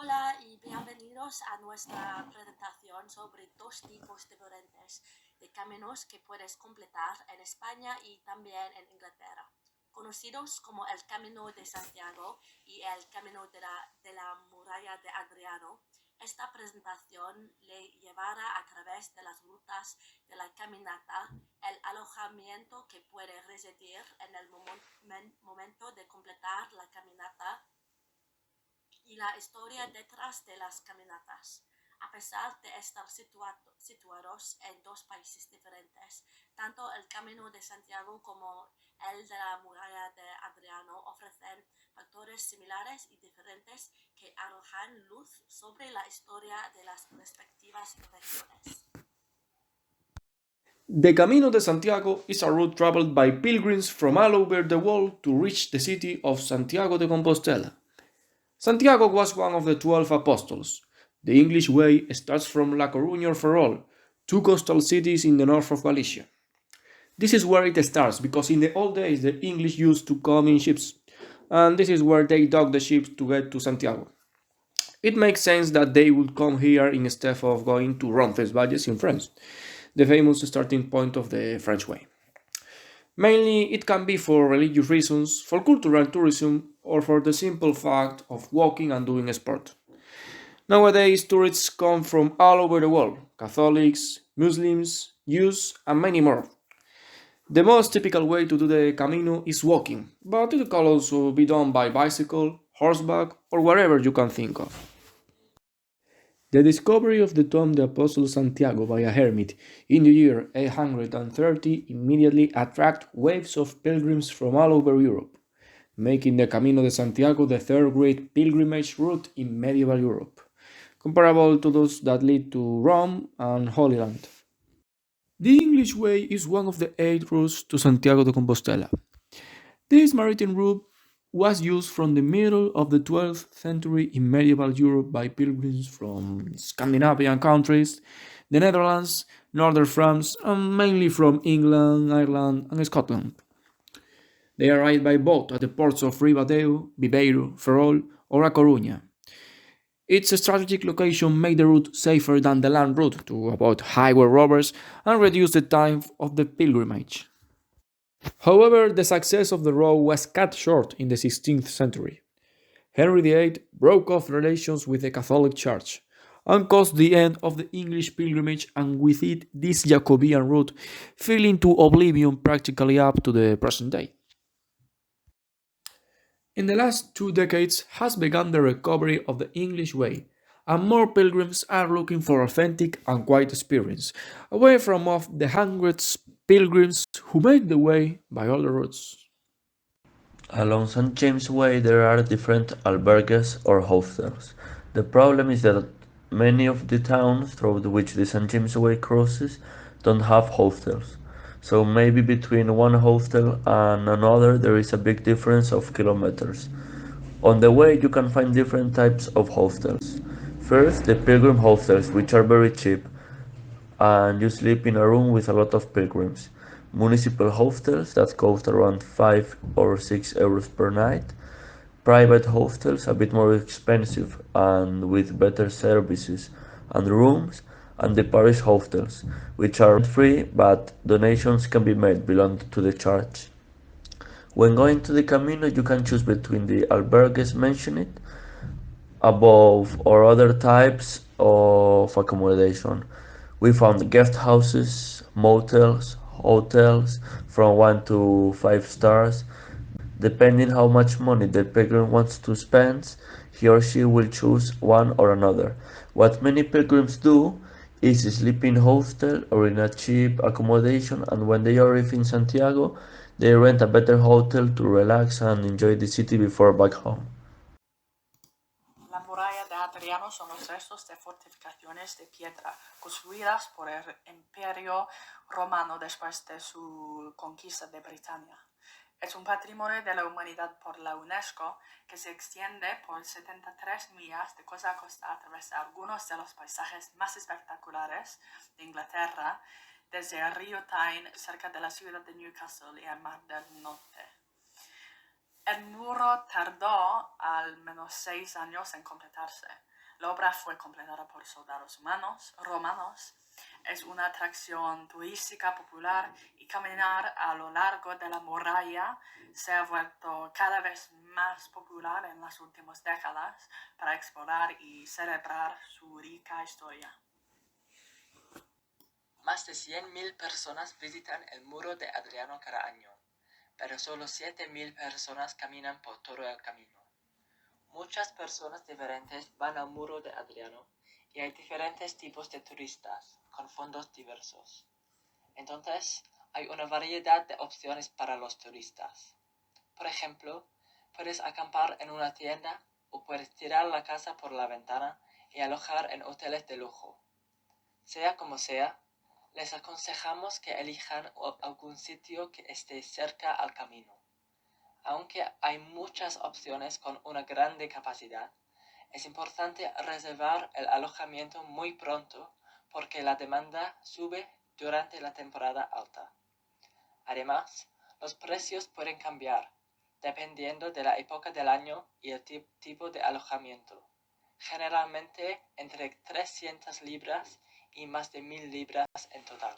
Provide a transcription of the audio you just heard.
Hola y bienvenidos a nuestra presentación sobre dos tipos diferentes de caminos que puedes completar en España y también en Inglaterra, conocidos como el Camino de Santiago y el Camino de la Muralla de Adriano. Esta presentación le llevará a través de las rutas de la caminata, el alojamiento que puede residir en el momento de completar la caminata y la historia detrás de las caminatas. A pesar de estar situados en dos países diferentes, tanto el Camino de Santiago como el de la Muralla de Adriano ofrecen factores similares y diferentes que arrojan luz sobre la historia de las respectivas regiones. The Camino de Santiago is a route traveled by pilgrims from all over the world to reach the city of Santiago de Compostela. Santiago was one of the 12 apostles. The English way starts from La Coruña or Ferrol, two coastal cities in the north of Galicia. This is where it starts because in the old days the English used to come in ships, and this is where they docked the ships to get to Santiago. It makes sense that they would come here instead of going to Roncesvalles in France, the famous starting point of the French way. Mainly, it can be for religious reasons, for cultural tourism, or for the simple fact of walking and doing sport. Nowadays, tourists come from all over the world Catholics, Muslims, Jews, and many more. The most typical way to do the Camino is walking, but it can also be done by bicycle, horseback, or wherever you can think of. The discovery of the tomb of the Apostle Santiago by a hermit in the year 830 immediately attracted waves of pilgrims from all over Europe, making the Camino de Santiago the third great pilgrimage route in medieval Europe, comparable to those that lead to Rome and Holy Land. The English Way is one of the 8 routes to Santiago de Compostela. This maritime route was used from the middle of the 12th century in medieval Europe by pilgrims from Scandinavian countries, the Netherlands, northern France, and mainly from England, Ireland, and Scotland. They arrived by boat at the ports of Ribadeo, Viveiro, Ferrol, or A Coruña. Its strategic location made the route safer than the land route to avoid highway robbers and reduce the time of the pilgrimage. However, the success of the road was cut short in the 16th century. Henry VIII broke off relations with the Catholic Church and caused the end of the English pilgrimage, and with it this Jacobean route fell into oblivion practically up to the present day. In the last 2 decades has begun the recovery of the English way, and more pilgrims are looking for authentic and quiet experience, away from of the hundreds pilgrims who make the way by all the routes. Along St. James Way there are different albergues or hostels. The problem is that many of the towns through which the St. James Way crosses don't have hostels. So maybe between one hostel and another there is a big difference of kilometers. On the way you can find different types of hostels. First, the pilgrim hostels, which are very cheap, and you sleep in a room with a lot of pilgrims. Municipal hostels that cost around 5 or 6 euros per night. Private hostels a bit more expensive and with better services and rooms, and the parish hostels, which are free but donations can be made belong to the church. When going to the Camino you can choose between the albergues mentioned above or other types of accommodation. We found guest houses, motels, hotels from 1 to 5 stars. Depending how much money the pilgrim wants to spend, he or she will choose one or another. What many pilgrims do is sleep in hostel or in a cheap accommodation, and when they arrive in Santiago, they rent a better hotel to relax and enjoy the city before back home. La muralla de Adriano son los restos de fortificaciones de piedra construidas por el Imperio Romano después de su conquista de Britania. Es un patrimonio de la humanidad por la UNESCO que se extiende por 73 millas de costa a costa a través de algunos de los paisajes más espectaculares de Inglaterra, desde el río Tyne cerca de la ciudad de Newcastle y el mar del Norte. El muro tardó al menos 6 años en completarse. La obra fue completada por soldados romanos. Es una atracción turística popular y caminar a lo largo de la muralla se ha vuelto cada vez más popular en las últimas décadas para explorar y celebrar su rica historia. Más de 100.000 personas visitan el muro de Adriano cada año, pero solo 7.000 personas caminan por todo el camino. Muchas personas diferentes van al muro de Adriano y hay diferentes tipos de turistas con fondos diversos. Entonces, hay una variedad de opciones para los turistas. Por ejemplo, puedes acampar en una tienda o puedes tirar la casa por la ventana y alojar en hoteles de lujo. Sea como sea, les aconsejamos que elijan algún sitio que esté cerca al camino. Aunque hay muchas opciones con una grande capacidad, es importante reservar el alojamiento muy pronto porque la demanda sube durante la temporada alta. Además, los precios pueden cambiar dependiendo de la época del año y el tipo de alojamiento. Generalmente entre 300 libras y más de 1.000 libras en total.